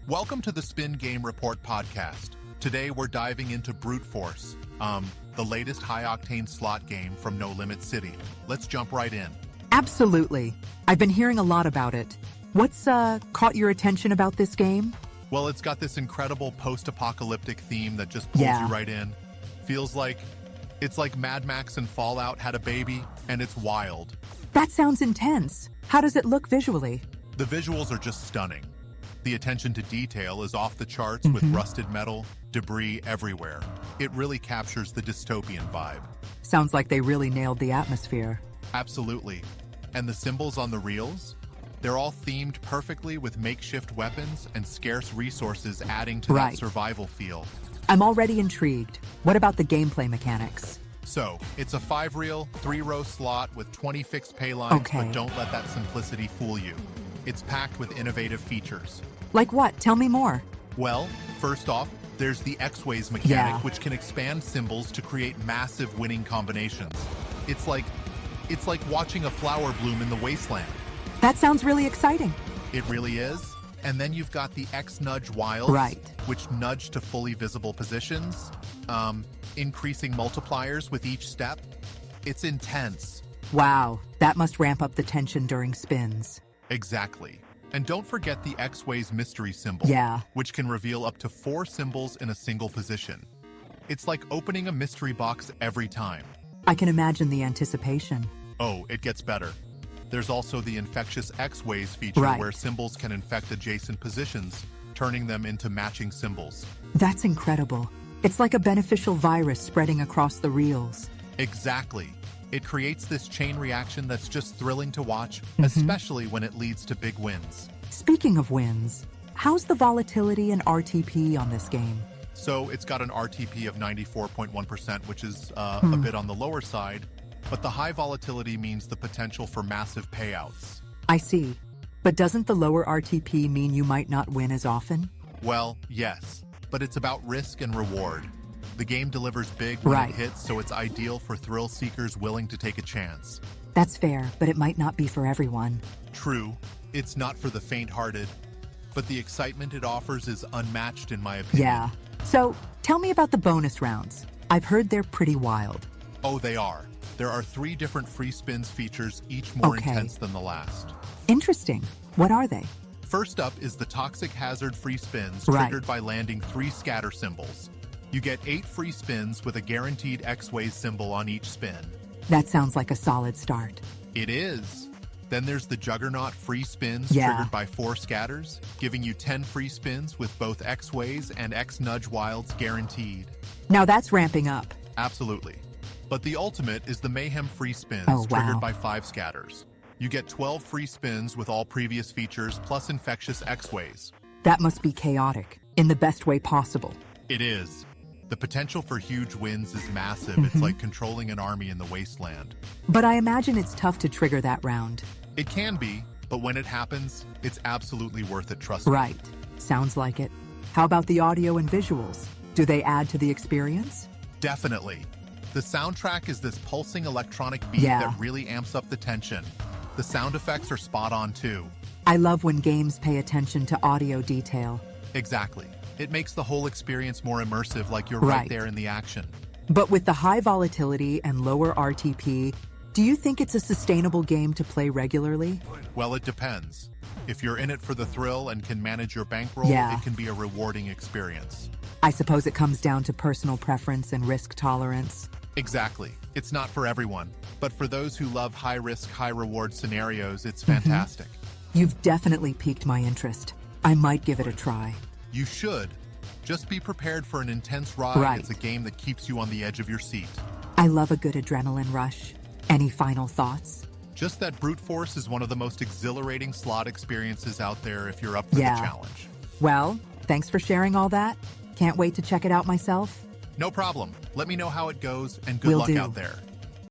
Welcome to the Spin Game Report podcast. Today we're diving into Brute Force, the latest high-octane slot game from No Limit City. Let's jump right in. Absolutely. I've been hearing a lot about it. What's caught your attention about this game? Well, it's got this incredible post-apocalyptic theme that just pulls you right in. Feels like it's like Mad Max and Fallout had a baby, and it's wild. That sounds intense. How does it look visually? The visuals are just stunning. The attention to detail is off the charts with rusted metal, debris everywhere. It really captures the dystopian vibe. Sounds like they really nailed the atmosphere. Absolutely. And the symbols on the reels? They're all themed perfectly with makeshift weapons and scarce resources adding to that survival feel. I'm already intrigued. What about the gameplay mechanics? So, it's a 5-reel, 3-row slot with 20 fixed pay lines, but don't let that simplicity fool you. It's packed with innovative features. Like what? Tell me more. Well, first off, there's the X-Ways mechanic, which can expand symbols to create massive winning combinations. It's like watching a flower bloom in the wasteland. That sounds really exciting. It really is. And then you've got the X-Nudge Wilds, which nudge to fully visible positions, increasing multipliers with each step. It's intense. Wow, that must ramp up the tension during spins. Exactly. And don't forget the X-Ways mystery symbol, which can reveal up to 4 symbols in a single position. It's like opening a mystery box every time. I can imagine the anticipation. Oh, it gets better. There's also the infectious X-Ways feature where symbols can infect adjacent positions, turning them into matching symbols. That's incredible. It's like a beneficial virus spreading across the reels. Exactly. It creates this chain reaction that's just thrilling to watch, especially when it leads to big wins. Speaking of wins, how's the volatility and RTP on this game? So it's got an RTP of 94.1%, which is a bit on the lower side, but the high volatility means the potential for massive payouts. I see. But doesn't the lower RTP mean you might not win as often? Well, yes, but it's about risk and reward. The game delivers big when it hits, so it's ideal for thrill seekers willing to take a chance. That's fair, but it might not be for everyone. True, it's not for the faint-hearted, but the excitement it offers is unmatched in my opinion. Yeah. So, tell me about the bonus rounds. I've heard they're pretty wild. Oh, they are. There are 3 different free spins features, each more intense than the last. Interesting. What are they? First up is the Toxic Hazard free spins triggered by landing 3 scatter symbols. You get 8 free spins with a guaranteed X-Ways symbol on each spin. That sounds like a solid start. It is. Then there's the Juggernaut free spins triggered by 4 scatters, giving you 10 free spins with both X-Ways and X-Nudge Wilds guaranteed. Now that's ramping up. Absolutely. But the ultimate is the Mayhem free spins triggered by 5 scatters. You get 12 free spins with all previous features plus infectious X-Ways. That must be chaotic, in the best way possible. It is. The potential for huge wins is massive. It's like controlling an army in the wasteland. But I imagine it's tough to trigger that round. It can be, but when it happens, it's absolutely worth it, trust me. Right. Sounds like it. How about the audio and visuals? Do they add to the experience? Definitely. The soundtrack is this pulsing electronic beat that really amps up the tension. The sound effects are spot on too. I love when games pay attention to audio detail. Exactly. It makes the whole experience more immersive, like you're right there in the action. But with the high volatility and lower RTP, do you think it's a sustainable game to play regularly? Well, it depends. If you're in it for the thrill and can manage your bankroll, it can be a rewarding experience. I suppose it comes down to personal preference and risk tolerance. Exactly. It's not for everyone, but for those who love high-risk, high-reward scenarios, it's fantastic. You've definitely piqued my interest. I might give it a try. You should. Just be prepared for an intense ride. It's a game that keeps you on the edge of your seat. I love a good adrenaline rush. Any final thoughts? Just that Brute Force is one of the most exhilarating slot experiences out there if you're up for the challenge. Well, thanks for sharing all that. Can't wait to check it out myself. No problem. Let me know how it goes, and good luck out there.